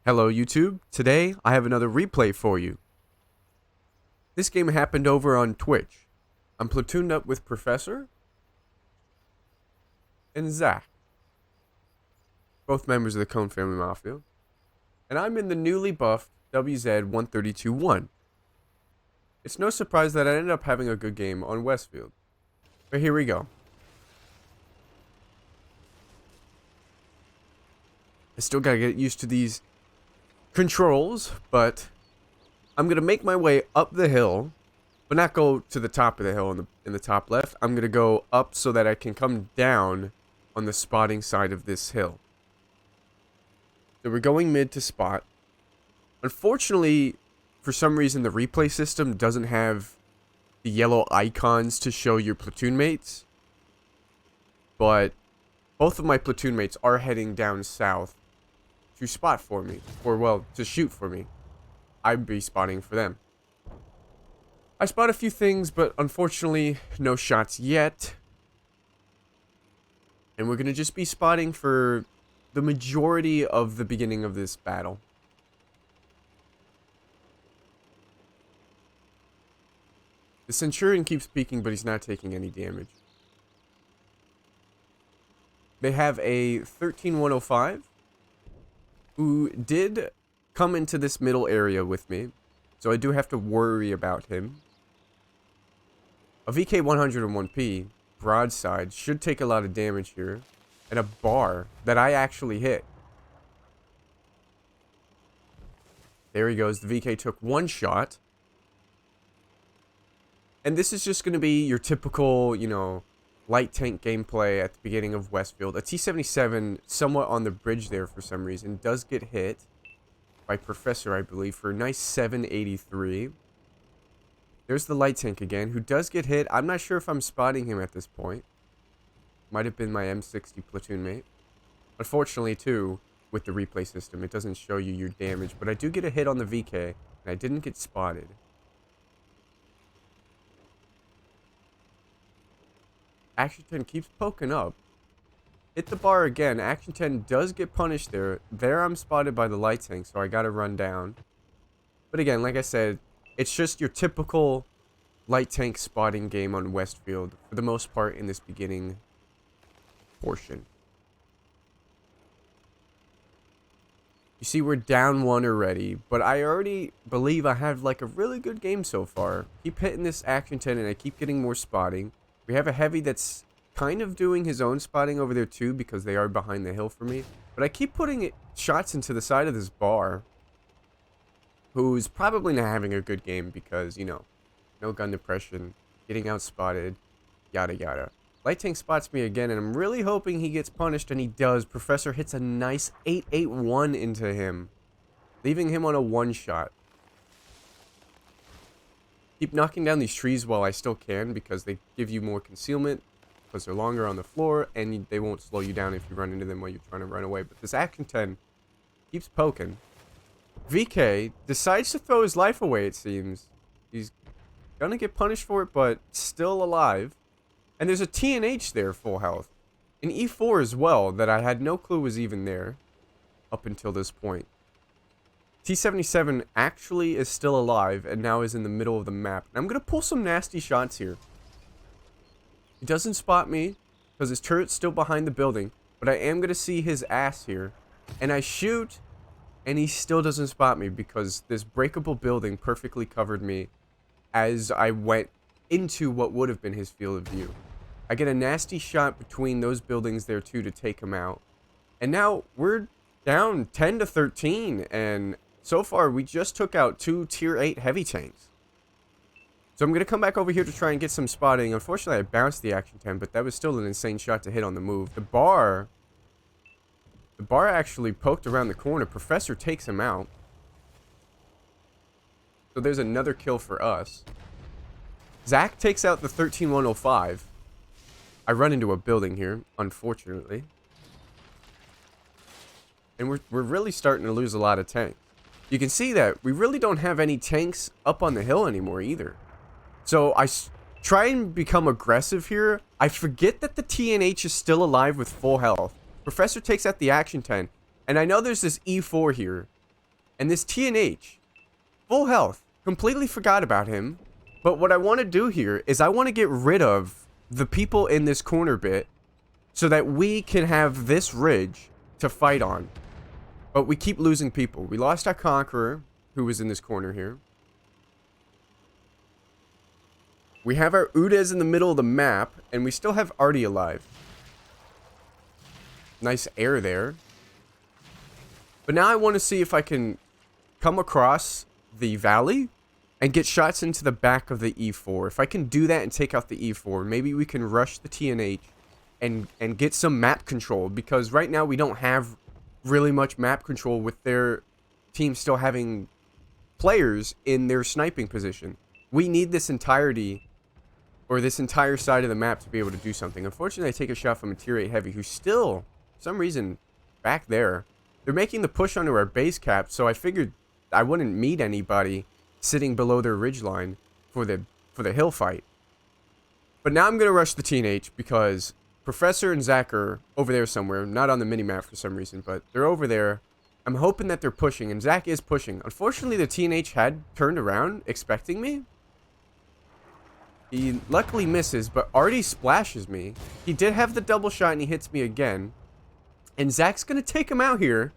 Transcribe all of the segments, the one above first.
Hello YouTube, today I have another replay for you. This game happened over on Twitch. I'm platooned up with Professor and Zach, both members of the Cone Family Mafia, and I'm in the newly buffed WZ-132-1. It's no surprise that I ended up having a good game on Westfield, but here we go. I still gotta get used to these controls, but I'm gonna make my way up the hill, but not go to the top of the hill in the top left. I'm gonna go up so that I can come down on the spotting side of this hill. So we're going mid to spot. Unfortunately, for some reason, the replay system doesn't have the yellow icons to show your platoon mates, but both of my platoon mates are heading down south to spot for me, or well, to shoot for me. I'd be spotting for them. I spot a few things, but unfortunately, no shots yet. And we're gonna just be spotting for the majority of the beginning of this battle. The Centurion keeps peeking, but he's not taking any damage. They have a 13105. Who did come into this middle area with me, so I do have to worry about him. A VK 101P broadside should take a lot of damage here, and a bar that I actually hit. There he goes. The VK took one shot, and this is just going to be your typical, light tank gameplay at the beginning of Westfield. A T-77, somewhat on the bridge there for some reason, does get hit by Professor, I believe, for a nice 783. There's the light tank again, who does get hit. I'm not sure if I'm spotting him at this point. Might have been my M60 platoon mate. Unfortunately, too, with the replay system, it doesn't show you your damage, but I do get a hit on the VK, and I didn't get spotted. Action 10 keeps poking up. Hit the bar again. Action 10 does get punished there. There I'm spotted by the light tank, so I gotta run down. But again, like I said, it's just your typical light tank spotting game on Westfield, for the most part in this beginning portion. You see, we're down one already, but I already believe I have like a really good game so far. Keep hitting this Action 10 and I keep getting more spotting. We have a heavy that's kind of doing his own spotting over there too, because they are behind the hill for me. But I keep putting shots into the side of this bar, who's probably not having a good game because, no gun depression, getting out spotted, yada yada. Light tank spots me again, and I'm really hoping he gets punished, and he does. Professor hits a nice 881 into him, leaving him on a one shot. Keep knocking down these trees while I still can, because they give you more concealment, because they're longer on the floor, and they won't slow you down if you run into them while you're trying to run away. But this Action 10 keeps poking. VK decides to throw his life away, it seems. He's gonna get punished for it, but still alive. And there's a TNH there, full health. An E4 as well, that I had no clue was even there up until this point. T-77 actually is still alive and now is in the middle of the map. And I'm going to pull some nasty shots here. He doesn't spot me because his turret's still behind the building, but I am going to see his ass here. And I shoot, and he still doesn't spot me because this breakable building perfectly covered me as I went into what would have been his field of view. I get a nasty shot between those buildings there too to take him out. And now we're down 10 to 13, and so far, we just took out 2 tier 8 heavy tanks. So I'm going to come back over here to try and get some spotting. Unfortunately, I bounced the Action 10, but that was still an insane shot to hit on the move. The bar actually poked around the corner. Professor takes him out. So there's another kill for us. Zach takes out the 13105. I run into a building here, unfortunately. And we're really starting to lose a lot of tanks. You can see that we really don't have any tanks up on the hill anymore either. So I try and become aggressive here. I forget that the TNH is still alive with full health. Professor takes out the Action 10. And I know there's this E4 here. And this TNH, full health, completely forgot about him. But what I want to do here is I want to get rid of the people in this corner bit so that we can have this ridge to fight on. But we keep losing people. We lost our Conqueror, who was in this corner here. We have our Udes in the middle of the map, and we still have Artie alive. Nice air there. But now I want to see if I can come across the valley and get shots into the back of the E4. If I can do that and take out the E4, maybe we can rush the TNH and get some map control. Because right now we don't have really much map control with their team still having players in their sniping position. We need this entirety, or this entire side of the map to be able to do something. Unfortunately, I take a shot from a tier 8 heavy who's still, for some reason, back there. They're making the push onto our base cap, so I figured I wouldn't meet anybody sitting below their ridgeline for the hill fight. But now I'm going to rush the TNH because Professor and Zach are over there somewhere. Not on the minimap for some reason, but they're over there. I'm hoping that they're pushing, and Zach is pushing. Unfortunately, the TNH had turned around expecting me. He luckily misses, but Artie splashes me. He did have the double shot, and he hits me again. And Zach's going to take him out here.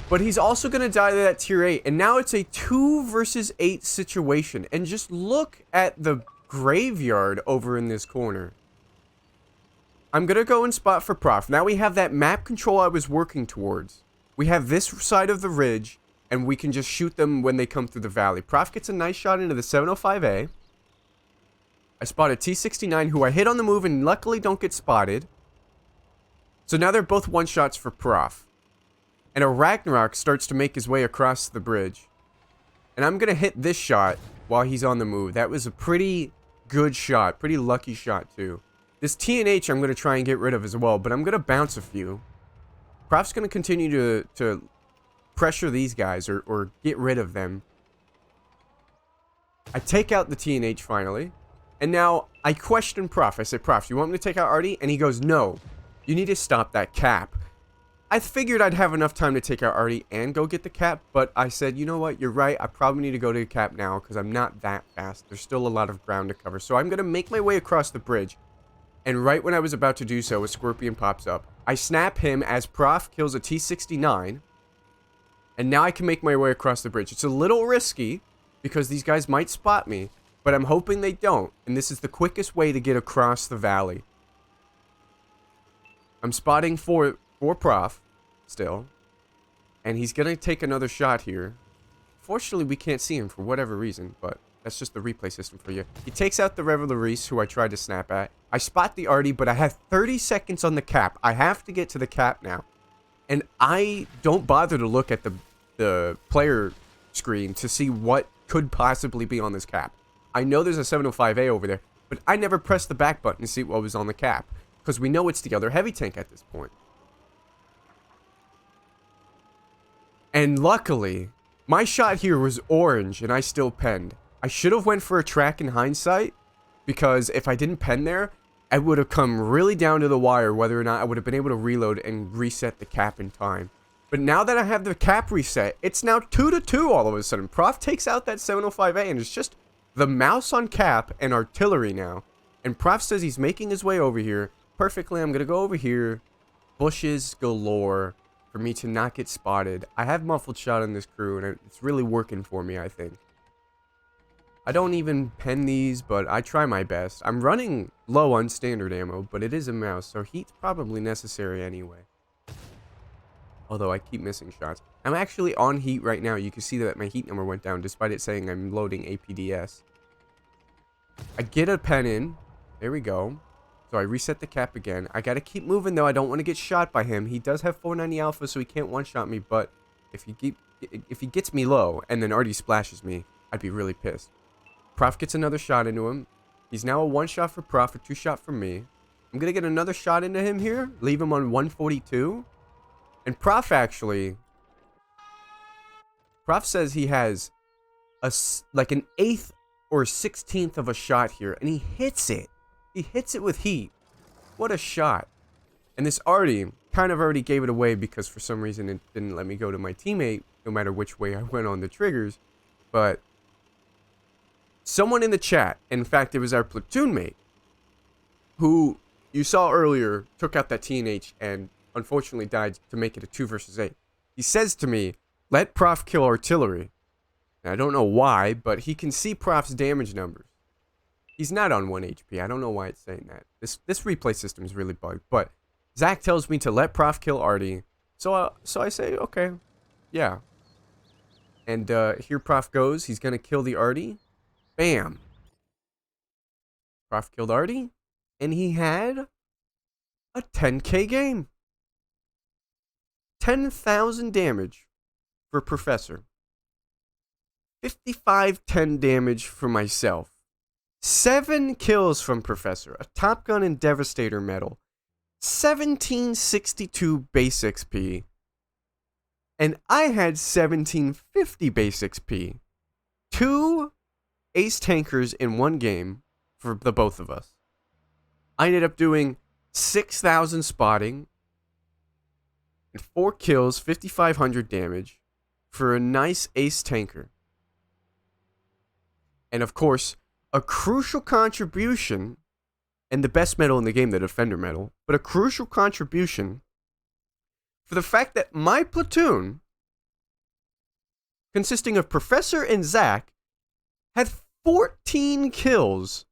But he's also going to die to that tier 8. And now it's a 2 versus 8 situation. And just look at the graveyard over in this corner. I'm going to go and spot for Prof. Now we have that map control I was working towards. We have this side of the ridge, and we can just shoot them when they come through the valley. Prof gets a nice shot into the 705A. I spot a T69 who I hit on the move and luckily don't get spotted. So now they're both one-shots for Prof. And a Ragnarok starts to make his way across the bridge. And I'm going to hit this shot while he's on the move. That was a pretty good shot. Pretty lucky shot, too. This TNH I'm going to try and get rid of as well, but I'm going to bounce a few. Prof's going to continue to pressure these guys or get rid of them. I take out the TNH finally. And now I question Prof. I say, Prof, you want me to take out Artie? And he goes, no. You need to stop that cap. I figured I'd have enough time to take out Artie and go get the cap, but I said, you know what, you're right, I probably need to go to the cap now because I'm not that fast. There's still a lot of ground to cover. So I'm going to make my way across the bridge. And right when I was about to do so, a Scorpion pops up. I snap him as Prof kills a T69. And now I can make my way across the bridge. It's a little risky because these guys might spot me, but I'm hoping they don't. And this is the quickest way to get across the valley. I'm spotting for Prof still. And he's going to take another shot here. Fortunately, we can't see him for whatever reason, but that's just the replay system for you. He takes out the Revelries, who I tried to snap at. I spot the Artie, but I have 30 seconds on the cap. I have to get to the cap now. And I don't bother to look at the player screen to see what could possibly be on this cap. I know there's a 705A over there, but I never pressed the back button to see what was on the cap. Because we know it's the other heavy tank at this point. And luckily, my shot here was orange and I still penned. I should have went for a track in hindsight, because if I didn't pen there, I would have come really down to the wire whether or not I would have been able to reload and reset the cap in time. But now that I have the cap reset, it's now 2-2 all of a sudden. Prof takes out that 705A and it's just the mouse on cap and artillery now. And Prof says he's making his way over here. Perfectly, I'm going to go over here. Bushes galore for me to not get spotted. I have muffled shot on this crew and it's really working for me, I think. I don't even pen these, but I try my best. I'm running low on standard ammo, but it is a mouse, so heat's probably necessary anyway. Although I keep missing shots. I'm actually on heat right now. You can see that my heat number went down, despite it saying I'm loading APDS. I get a pen in. There we go. So I reset the cap again. I gotta keep moving, though. I don't want to get shot by him. He does have 490 alpha, so he can't one-shot me, but if he gets me low, and then Artie splashes me, I'd be really pissed. Prof gets another shot into him. He's now a one-shot for Prof, a two-shot for me. I'm going to get another shot into him here. Leave him on 142. And Prof actually... Prof says he has like an 1/8 or 16th of a shot here. And he hits it. He hits it with heat. What a shot. And this Artie kind of already gave it away because for some reason it didn't let me go to my teammate. no matter which way I went on the triggers. But someone in the chat, in fact, it was our platoon mate, who you saw earlier, took out that TNH and unfortunately died to make it a 2 versus 8. He says to me, let Prof kill artillery. And I don't know why, but he can see Prof's damage numbers. He's not on 1 HP. I don't know why it's saying that. This replay system is really bugged. But Zach tells me to let Prof kill Artie. So I say, okay, yeah. And here Prof goes. He's going to kill the Artie. Bam. Prof killed Artie. And he had a 10k game. 10,000 damage for Professor. 5510 damage for myself. 7 kills from Professor. A Top Gun and Devastator medal. 1762 base XP. And I had 1750 base XP. 2 ace tankers in one game for the both of us. I ended up doing 6,000 spotting and 4 kills, 5,500 damage for a nice ace tanker. And of course, a crucial contribution, and the best medal in the game, the Defender medal, but a crucial contribution for the fact that my platoon, consisting of Professor and Zach, had 14 kills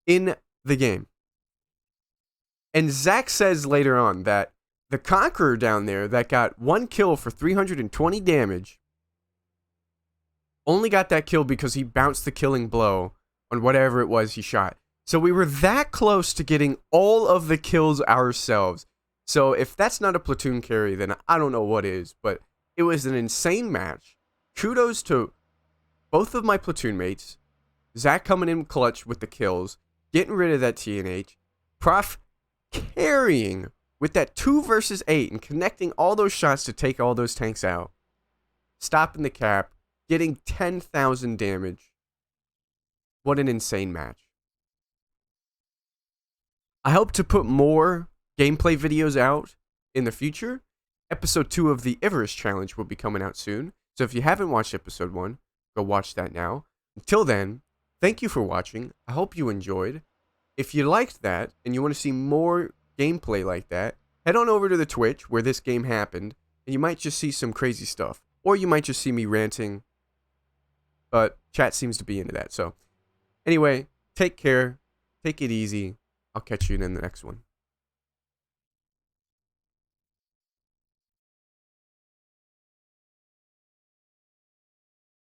in the game. And Zach says later on that the Conqueror down there that got 1 kill for 320 damage only got that kill because he bounced the killing blow on whatever it was he shot. So we were that close to getting all of the kills ourselves. So if that's not a platoon carry, then I don't know what is. But it was an insane match. Kudos to both of my platoon mates. Zach coming in clutch with the kills, getting rid of that TNH. Prof carrying with that 2 versus 8 and connecting all those shots to take all those tanks out. Stopping the cap. Getting 10,000 damage. What an insane match. I hope to put more gameplay videos out in the future. Episode 2 of the Everest Challenge will be coming out soon. So if you haven't watched episode 1, go watch that now. Until then, thank you for watching. I hope you enjoyed. If you liked that and you want to see more gameplay like that, head on over to the Twitch where this game happened, and you might just see some crazy stuff. Or you might just see me ranting. But chat seems to be into that. So anyway, take care. Take it easy. I'll catch you in the next one.